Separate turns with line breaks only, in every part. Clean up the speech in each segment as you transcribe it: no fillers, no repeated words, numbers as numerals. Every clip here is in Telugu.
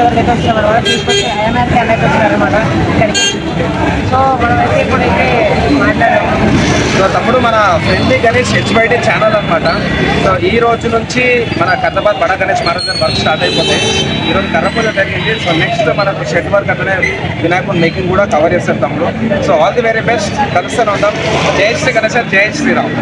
ఎవరికైతే వస్తున్నాం అనమాట, తీసుకొచ్చి ఐఎంఆర్కి అన్నైతే వచ్చారనమాట ఇక్కడికి. సో మనమైతే ఇప్పుడైతే మాట్లాడాము.
సో తమ్ముడు మన ఫ్రెండ్లీ గణేష్ హెచ్బైటీ ఛానల్ అనమాట. సో ఈ రోజు నుంచి మన కర్ణపాద్ బడా గణేష్ మహారాజ్ వర్క్ స్టార్ట్ అయిపోతాయి. ఈరోజు కర్ర పూజ జరిగింది. సో నెక్స్ట్ మనకు షెడ్ వర్క్ అట్లనే వినాయకుడు మేకింగ్ కూడా కవర్ చేస్తారు తమ్ముడు. So all the very best, కలుస్తూనే ఉంటాం. జై శ్రీ గణేష్, జై శ్రీరామ్.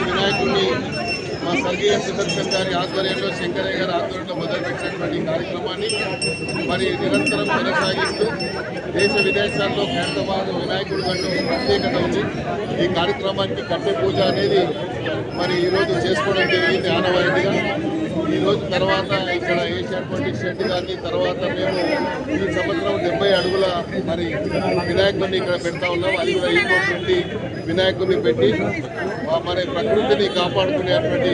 వినాయకుడిని మా స్వర్గీయ సుదర్శన్ గారి ఆధ్వర్యంలో శంకరయ్య గారి ఆధ్వర్యంలో మొదలుపెట్టినటువంటి కార్యక్రమాన్ని మరి నిరంతరం కొనసాగిస్తూ దేశ విదేశాల్లో ఖైరతాబాద్ వినాయకుడి కంటూ ప్రత్యేకత ఉంది. ఈ కార్యక్రమానికి కట్టె పూజ అనేది మరి ఈరోజు చేసుకోవడం జరిగింది ఆనవాయితీగా. ఈరోజు తర్వాత ఇక్కడ వేసేటువంటి షెడ్ కానీ తర్వాత మేము ఈ సంవత్సరం 70 అడుగుల మరి వినాయకుడిని ఇక్కడ పెడతా ఉన్నాం. అది కూడా ఈకో ఫ్రెండ్లీ వినాయకుడిని పెట్టి మరి ప్రకృతిని కాపాడుకునేటువంటి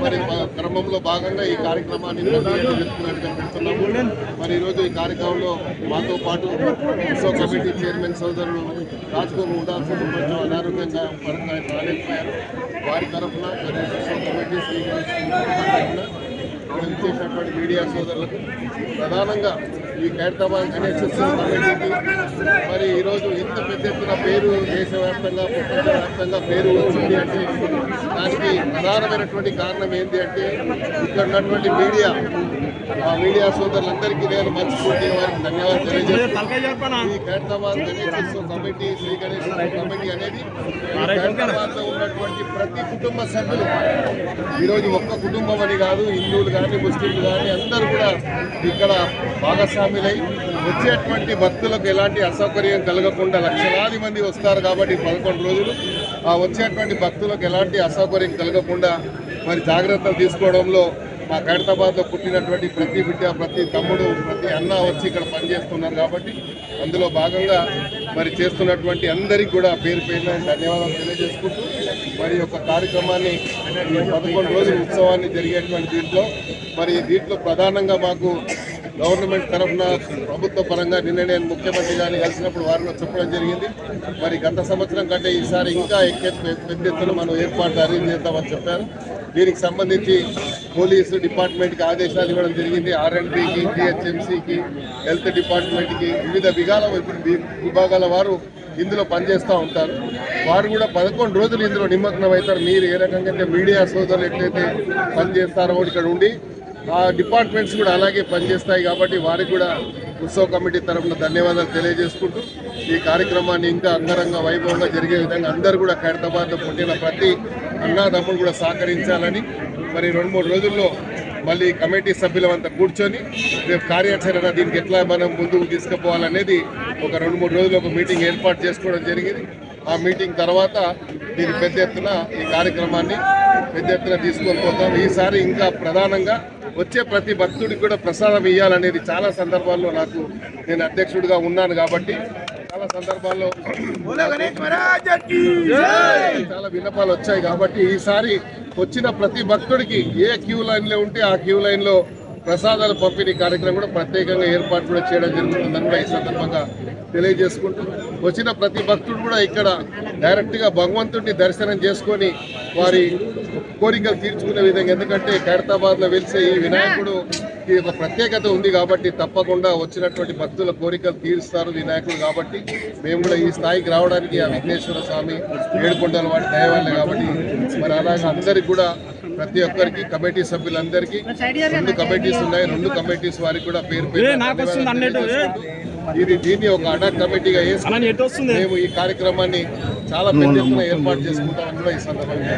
మరి క్రమంలో భాగంగా ఈ కార్యక్రమాన్ని జరుపుకున్నట్టుగా పెడుతున్నాము. మరి ఈరోజు ఈ కార్యక్రమంలో మాతో పాటు ఉత్సవ కమిటీ చైర్మన్ సోదరులు రాజ్కోర్ ఉండాల్సిన కొంచెం అనారోగ్యంగా రాలేకపోయారు. వారి తరఫున ఉత్సవ కమిటీ చేసినటువంటి మీడియా సోదరులకు ప్రధానంగా ఈ ఖైరతాబాద్ గణేశోత్సవ కమిటీకి మరి ఈరోజు ఇంత పెద్ద ఎత్తున పేరు దేశవ్యాప్తంగా ప్రపంచవ్యాప్తంగా పేరు వచ్చింది అంటే దానికి ప్రధానమైనటువంటి కారణం ఏంటి అంటే ఇక్కడ ఉన్నటువంటి మీడియా సోదరులందరికీ నేను మనస్ఫూర్తిగా వారికి ధన్యవాదాలు తెలియజేస్తున్నాను. ఈ ఖైరతాబాద్ గణేశోత్సవ కమిటీ శ్రీ గణేశోత్సవ కమిటీ అనేది ఖైరతాబాద్లో ఉన్నటువంటి ప్రతి కుటుంబ సభ్యులు ఈరోజు ఒక్క కుటుంబం అని కాదు, హిందువులు కానీ ముస్లింలు కానీ అందరూ కూడా ఇక్కడ భాగస్వాములై వచ్చేటువంటి భక్తులకు ఎలాంటి అసౌకర్యం కలగకుండా లక్షలాది మంది వస్తారు కాబట్టి 11 రోజులు ఆ వచ్చేటువంటి భక్తులకు ఎలాంటి అసౌకర్యం కలగకుండా మరి జాగ్రత్తలు తీసుకోవడంలో మా ఖైరతాబాద్లో పుట్టినటువంటి ప్రతి బిడ్డ ప్రతి తమ్ముడు ప్రతి అన్న వచ్చి ఇక్కడ పనిచేస్తున్నారు కాబట్టి అందులో భాగంగా మరి చేస్తున్నటువంటి అందరికీ కూడా పేరు పేరున ధన్యవాదాలు తెలియజేసుకుంటూ మరి యొక్క కార్యక్రమాన్ని 11 రోజుల ఉత్సవాన్ని జరిగేటువంటి దీంట్లో ప్రధానంగా మాకు గవర్నమెంట్ తరఫున ప్రభుత్వ పరంగా నిన్న నేను ముఖ్యమంత్రి గారిని కలిసినప్పుడు వారిలో చెప్పడం జరిగింది. మరి గత సంవత్సరం కంటే ఈసారి ఇంకా పెద్ద ఎత్తున మనం ఏర్పాట్లు అరేంజ్ చేద్దామని చెప్పారు. దీనికి సంబంధించి పోలీసు డిపార్ట్మెంట్కి ఆదేశాలు ఇవ్వడం జరిగింది. R&Bకి, GHMCకి, హెల్త్ డిపార్ట్మెంట్కి వివిధ విభాగాల వారు ఇందులో పనిచేస్తూ ఉంటారు. వారు కూడా 11 రోజులు ఇందులో నిమగ్నం అవుతారు. మీరు ఏ రకంగా అయితే మీడియా సోదరులు ఎట్లయితే పనిచేస్తారో ఇక్కడ ఉండి ఆ డిపార్ట్మెంట్స్ కూడా అలాగే పనిచేస్తాయి కాబట్టి వారికి కూడా ఉత్సవ కమిటీ తరఫున ధన్యవాదాలు తెలియజేసుకుంటూ ఈ కార్యక్రమాన్ని ఇంకా అంగరంగ వైభవంగా జరిగే విధంగా అందరూ కూడా ఖైరతాబాద్లో పుట్టిన ప్రతి అన్నాదమ్ములు కూడా సహకరించాలని మరి 2-3 రోజుల్లో మళ్ళీ కమిటీ సభ్యులంతా కూర్చొని రేపు కార్యాచరణ దీనికి ఎట్లా మనం ముందుకు తీసుకుపోవాలనేది ఒక 2-3 రోజులు ఒక మీటింగ్ ఏర్పాటు చేసుకోవడం జరిగింది. ఆ మీటింగ్ తర్వాత దీని పెద్ద ఎత్తున ఈ కార్యక్రమాన్ని పెద్ద ఎత్తున తీసుకొని పోతాం. ఈసారి ఇంకా ప్రధానంగా వచ్చే ప్రతి భక్తుడికి కూడా ప్రసాదం ఇవ్వాలనేది చాలా సందర్భాల్లో నేను అధ్యక్షుడిగా ఉన్నాను కాబట్టి చాలా సందర్భాల్లో చాలా విన్నపాలు వచ్చాయి కాబట్టి ఈసారి వచ్చిన ప్రతి భక్తుడికి ఏ క్యూ లైన్లో ఉంటే ఆ క్యూ లైన్లో ప్రసాదాల పంపిణీ కార్యక్రమం కూడా ప్రత్యేకంగా ఏర్పాటు కూడా చేయడం జరుగుతుందని కూడా ఈ సందర్భంగా తెలియజేసుకుంటూ వచ్చిన ప్రతి భక్తుడు కూడా ఇక్కడ డైరెక్ట్గా భగవంతుడిని దర్శనం చేసుకొని వారి కోరికలు తీర్చుకునే విధంగా, ఎందుకంటే ఖైరతాబాద్లో వెలిసే ఈ వినాయకుడు ఒక ప్రత్యేకత ఉంది కాబట్టి తప్పకుండా వచ్చినటువంటి భక్తుల కోరికలు తీరుస్తారు వినాయకుడు కాబట్టి మేము కూడా ఈ స్థాయికి రావడానికి ఆ విఘ్నేశ్వర స్వామి ఏడుకొండల వాటి దయవాళ్ళే కాబట్టి మరి అలాగే అందరికి కూడా ప్రతి ఒక్కరికి కమిటీ సభ్యులందరికీ 2 కమిటీస్ ఉన్నాయి. 2 కమిటీస్ వారికి కూడా పేరు దీన్ని ఒక అడా కమిటీగా వేసి మేము ఈ కార్యక్రమాన్ని చాలా పెద్ద ఎత్తున ఏర్పాటు చేసుకుంటామని కూడా ఈ సందర్భంగా